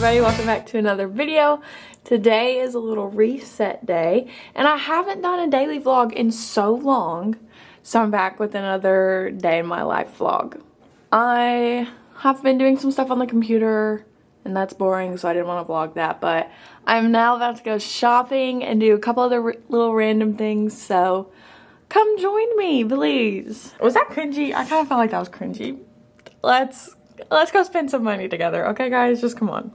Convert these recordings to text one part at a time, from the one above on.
everybody, welcome back to another video. Today is a little reset day and I haven't done a daily vlog in so long, so I'm back with another day in my life vlog. I have been doing some stuff on the computer and that's boring, so I didn't want to vlog that, but I'm now about to go shopping and do a couple other little random things, so come join me, please. Was that cringy? I kind of felt like that was cringy. Let's go spend some money together, okay guys? Just come on.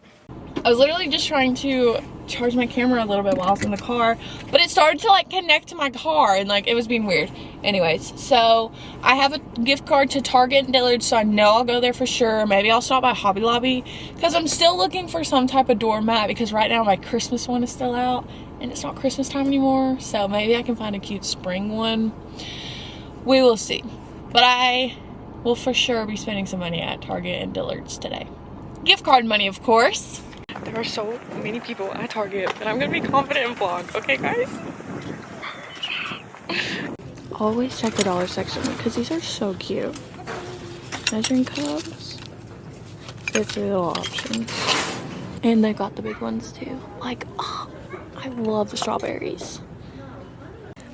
I was literally just trying to charge my camera a little bit while I was in the car, but it started to like connect to my car and like it was being weird. Anyways, so I have a gift card to Target and Dillard's, so I know I'll go there for sure. Maybe I'll stop by Hobby Lobby because I'm still looking for some type of doormat because right now my Christmas one is still out and it's not Christmas time anymore, so maybe I can find a cute spring one. We will see, but I will for sure be spending some money at Target and Dillard's today. Gift card money, of course. There are so many people at Target and I'm gonna be confident in vlog, okay guys? Always check the dollar section because these are so cute. Measuring cups. It's a little options. And they got the big ones too. Like, oh, I love the strawberries.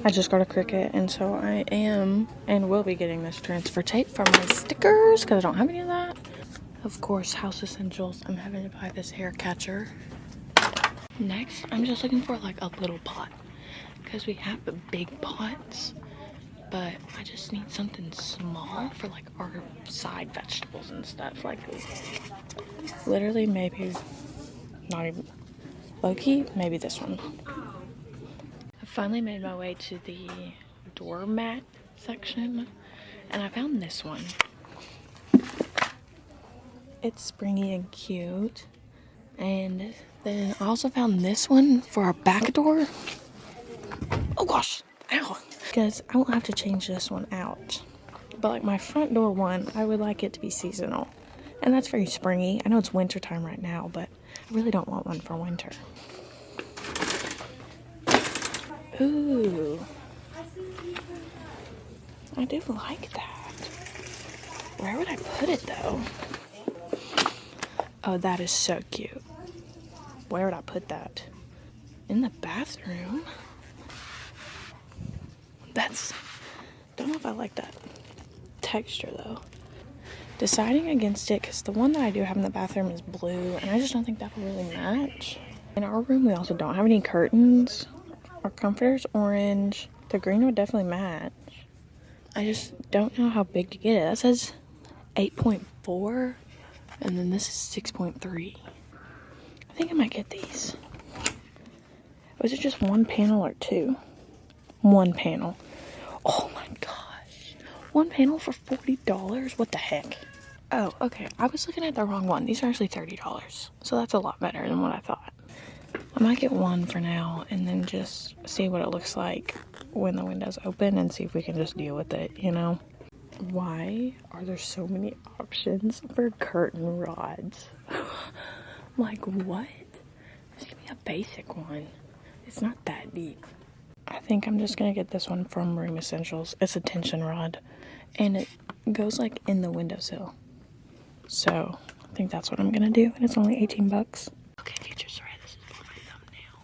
I just got a Cricut and so I am and will be getting this transfer tape for my stickers because I don't have any of that. Of course, house essentials. I'm having to buy this hair catcher. Next, I'm just looking for like a little pot because we have the big pots, but I just need something small for like our side vegetables and stuff. Like literally maybe not even low-key, maybe this one. I finally made my way to the doormat section and I found this one. It's springy and cute. And then I also found this one for our back door. Oh gosh, ow. Because I won't have to change this one out. But like my front door one, I would like it to be seasonal. And that's very springy. I know it's winter time right now, but I really don't want one for winter. Ooh. I do like that. Where would I put it though? Oh, that is so cute. Where would I put that? In the bathroom? Don't know if I like that texture though. Deciding against it because the one that I do have in the bathroom is blue and I just don't think that will really match. In our room we also don't have any curtains. Our comforter's orange. The green would definitely match. I just don't know how big to get it. That says 8.4 and then this is 6.3. I think I might get these. Was it just one panel or two? One panel. Oh my gosh. One panel for $40? What the heck? Oh, okay. I was looking at the wrong one. These are actually $30. So that's a lot better than what I thought. I might get one for now and then just see what it looks like when the window's open and see if we can just deal with it, you know? Why are there so many options for curtain rods? Like, what? Just give me a basic one. It's not that deep. I think I'm just gonna get this one from Room Essentials. It's a tension rod and it goes like in the windowsill. So I think that's what I'm gonna do and it's only 18 bucks. Okay, future, sorry, this is for my thumbnail.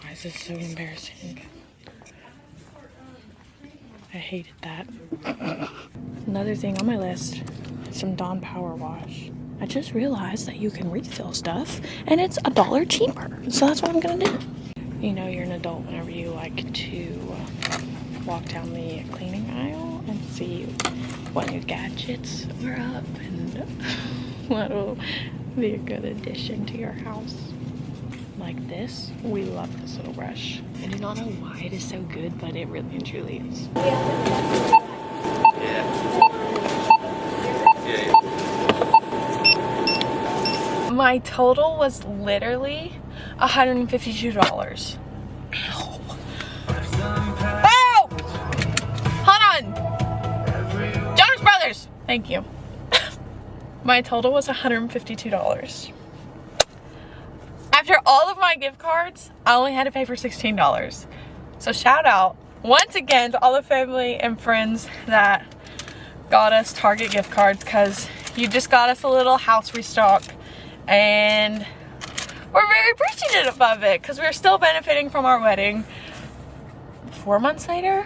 Why is this so embarrassing? I hated that. Another thing on my list, some Dawn Power Wash. I just realized that you can refill stuff and it's $1 cheaper. So that's what I'm gonna do. You know you're an adult whenever you like to walk down the cleaning aisle and see what new gadgets are up and what will be a good addition to your house. Like this. We love this little brush. I do not know why it is so good, but it really and truly is. My total was literally $152. Ow. Oh! Hold on! Jonas Brothers! Thank you. My total was $152. After all of my gift cards, I only had to pay for $16. So shout out once again to all the family and friends that got us Target gift cards, because you just got us a little house restock, and we're very appreciative of it because we're still benefiting from our wedding 4 months later.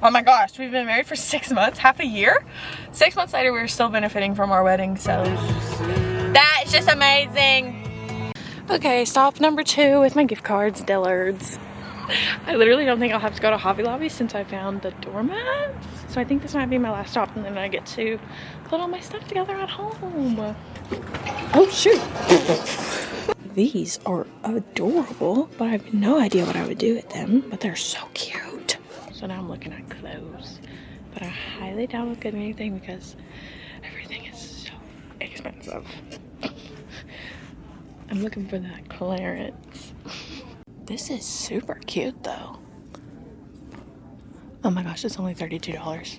Oh my gosh, we've been married for 6 months, half a year. 6 months later, we're still benefiting from our wedding, so that's just amazing. Okay, stop number 2 with my gift cards, Dillard's. I literally don't think I'll have to go to Hobby Lobby since I found the doormats. So I think this might be my last stop, and then I get to put all my stuff together at home. Oh shoot. These are adorable, but I have no idea what I would do with them, but they're so cute. So now I'm looking at clothes, but I highly doubt I'll get anything because everything is so expensive. I'm looking for that clearance. This is super cute though. Oh my gosh, it's only $32.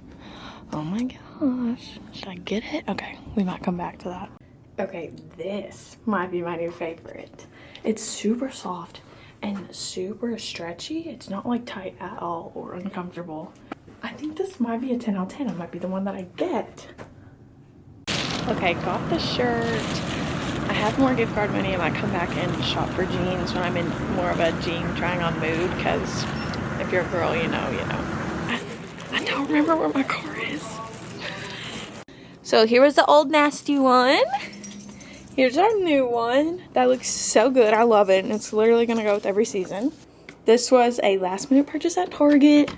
Oh my gosh, should I get it? Okay, we might come back to that. Okay, this might be my new favorite. It's super soft and super stretchy. It's not like tight at all or uncomfortable. I think this might be a 10 out of 10. It might be the one that I get. Okay, got the shirt. I have more gift card money. I might come back and shop for jeans when I'm in more of a jean trying on mood, because if you're a girl, you know. I don't remember where my car is. So here was the old nasty one. Here's our new one. That looks so good. I love it. And it's literally going to go with every season. This was a last minute purchase at Target.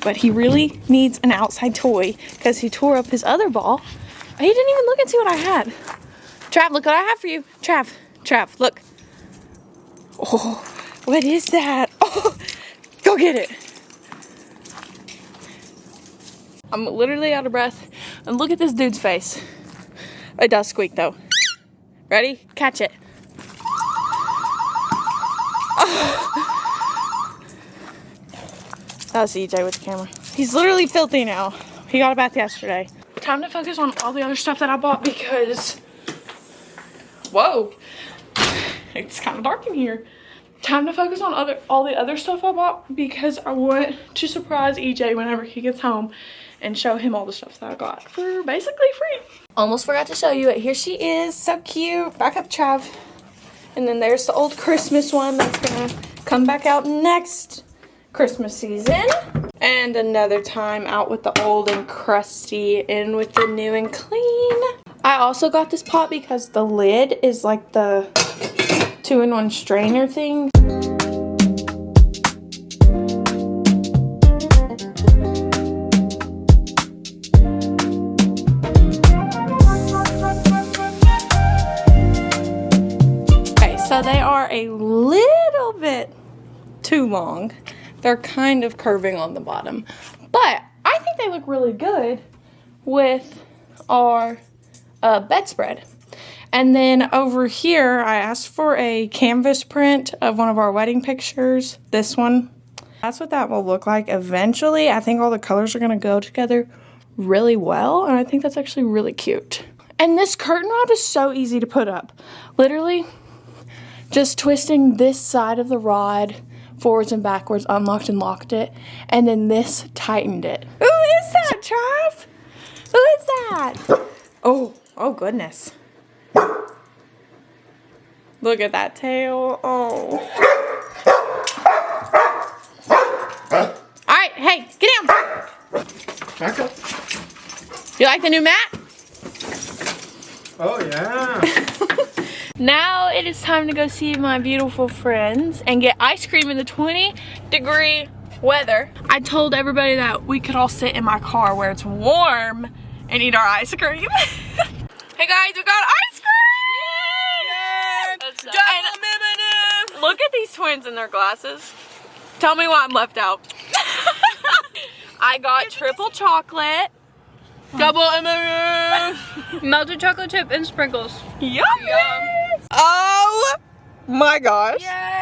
But he really needs an outside toy because he tore up his other ball. He didn't even look and see what I had. Trav, look what I have for you. Trav, look. Oh, what is that? Oh, go get it. I'm literally out of breath. And look at this dude's face. It does squeak though. Ready? Catch it. Oh. That was EJ with the camera. He's literally filthy now. He got a bath yesterday. Time to focus on all the other stuff that I bought because... Whoa. It's kind of dark in here. Time to focus on all the other stuff I bought because I want to surprise EJ whenever he gets home and show him all the stuff that I got for basically free. Almost forgot to show you it. Here she is, so cute. Back up, Trav. And then there's the old Christmas one that's gonna come back out next Christmas season. And another time out with the old and crusty, in with the new and clean. I also got this pot because the lid is like the 2-in-1 strainer thing. So they are a little bit too long. They're kind of curving on the bottom. But I think they look really good with our bedspread. And then over here, I asked for a canvas print of one of our wedding pictures. This one. That's what that will look like eventually. I think all the colors are going to go together really well. And I think that's actually really cute. And this curtain rod is so easy to put up. Literally... just twisting this side of the rod forwards and backwards, unlocked and locked it, and then this tightened it. Who is that, Trav? Who is that? Oh goodness. Look at that tail. Oh. All right, hey, get down. Back up. You like the new mat? Oh yeah. Now it is time to go see my beautiful friends and get ice cream in the 20-degree weather. I told everybody that we could all sit in my car where it's warm and eat our ice cream. Hey guys, we got ice cream! And look at these twins in their glasses. Tell me why I'm left out. I got triple chocolate. Double M&M's. Melted chocolate chip and sprinkles. Yum! Oh my gosh. Yay!